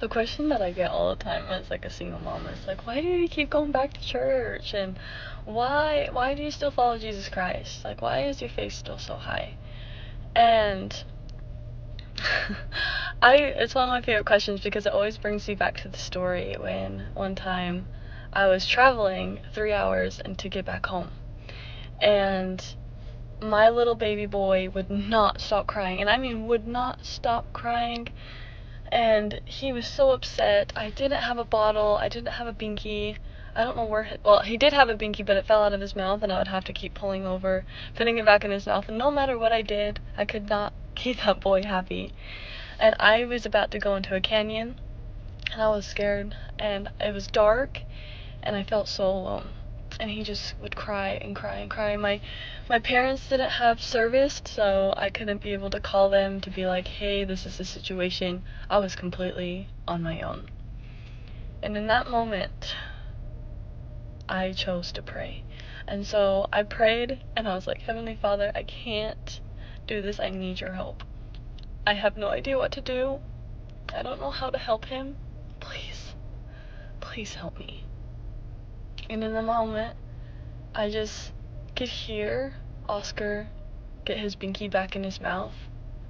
The question that I get all the time as like a single mom is like, why do you keep going back to church? And why do you still follow Jesus Christ? Like, why is your faith still so high? And it's one of my favorite questions because it always brings me back to the story when one time I was traveling 3 hours and to get back home. And my little baby boy would not stop crying, and I mean would not stop crying. And he was so upset. I didn't have a bottle. I didn't have a binky. I don't know where well, he did have a binky, but it fell out of his mouth, and I would have to keep pulling over, putting it back in his mouth. And no matter what I did, I could not keep that boy happy. And I was about to go into a canyon, and I was scared, and it was dark, and I felt so alone. And he just would cry and cry and cry. My parents didn't have service, so I couldn't be able to call them to be like, hey, this is the situation. I was completely on my own. And in that moment, I chose to pray. And so I prayed, and I was like, Heavenly Father, I can't do this. I need your help. I have no idea what to do. I don't know how to help him. Please, please help me. And in the moment, I just could hear Oscar get his binky back in his mouth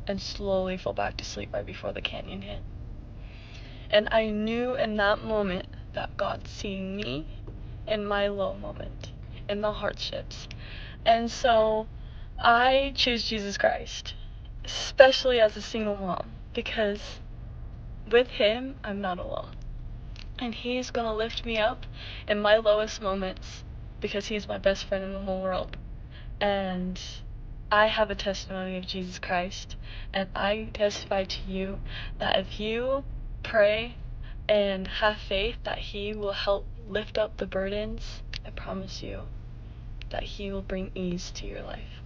and slowly fall back to sleep right before the canyon hit. And I knew in that moment that God seeing me in my low moment, in the hardships. And so I choose Jesus Christ, especially as a single mom, because with him, I'm not alone. And he's gonna lift me up in my lowest moments because he's my best friend in the whole world. And I have a testimony of Jesus Christ, and I testify to you that if you pray and have faith that he will help lift up the burdens, I promise you that he will bring ease to your life.